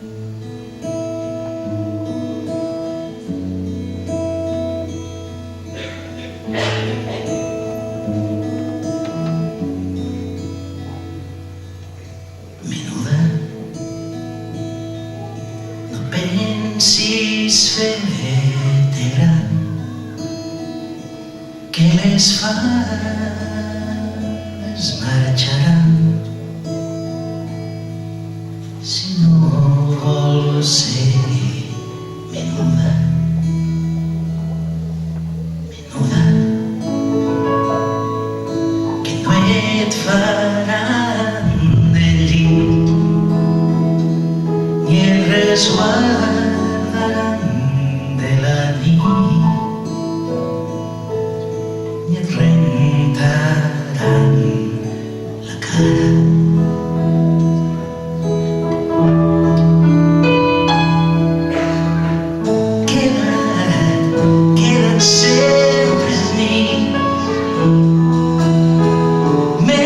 Menuda, no pensis fer-te gran, que les fades marxaran. Si no vols ser menuda, menuda, que no et faran del llit ni et resguardaran de la nit, ni et rentaran la cara. Queda't sempre en mi, menuda.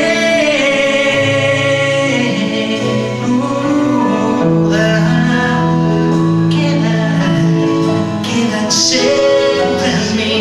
Queda't sempre en mi,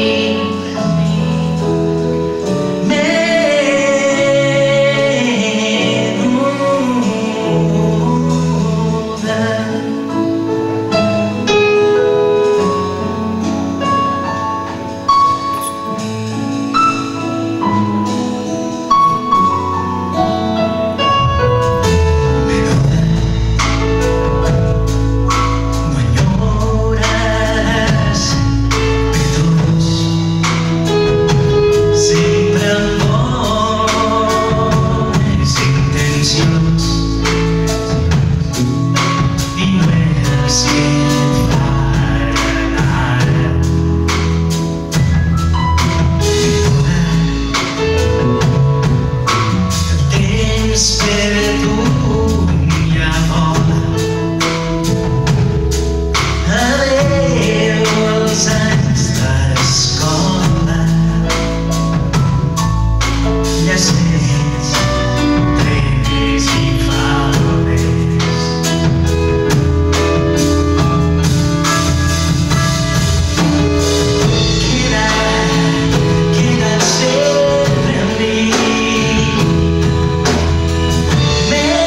menuda.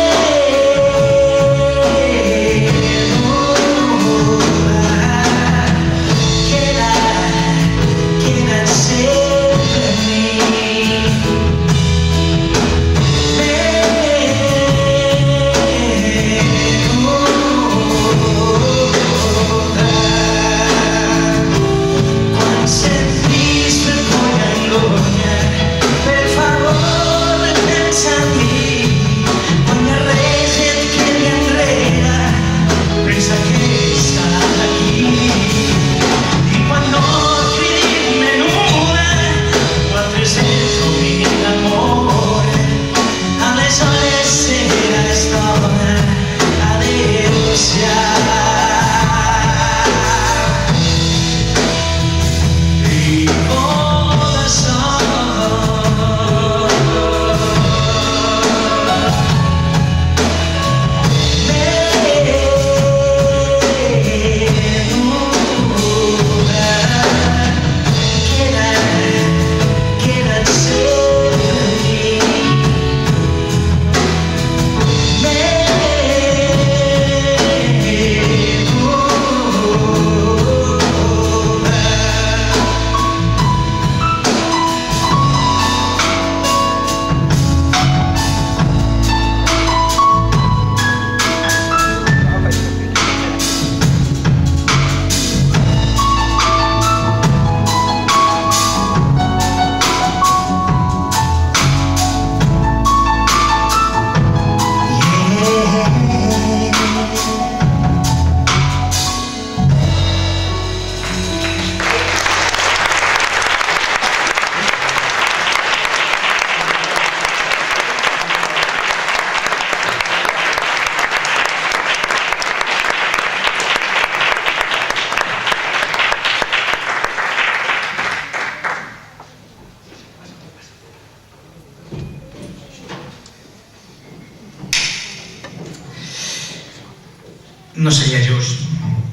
no seria just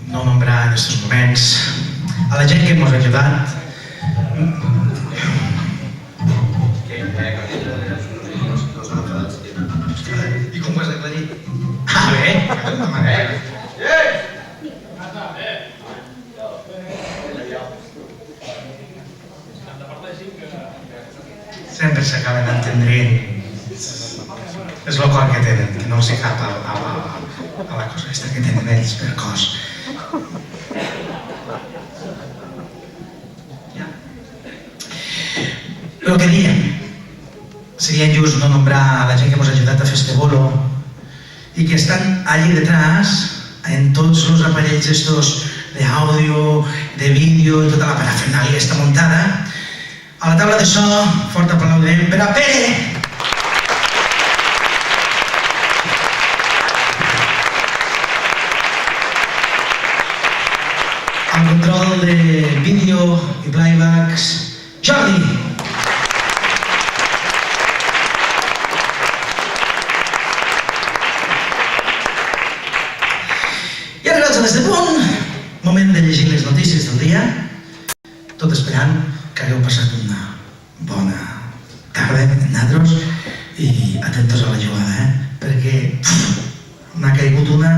no nombrar en estos moments a la gent que ens ha ajudat. I com ho has d'aclarir? Ah, bé, sempre s'acaben entendrint. És el cor que tenen, que no els hi cap a la cosa aquesta que tenen ells per cos. El que diem, seria injust no nombrar a la gent que ens ha ajudat a fer este bolo i que estan allí detrás en tots els aparells estos d'àudio, de vídeo i tota la parafernàlia està muntada. A la taula de so, fort aplaudiment per a Pere! Al control de vídeo i playbacks, Jordi! I arribats a l'este punt, moment de llegir les notícies del dia, tot esperant que hagueu passat una bona tarda amb nosaltres i atentos a la jugada, perquè n'ha caigut una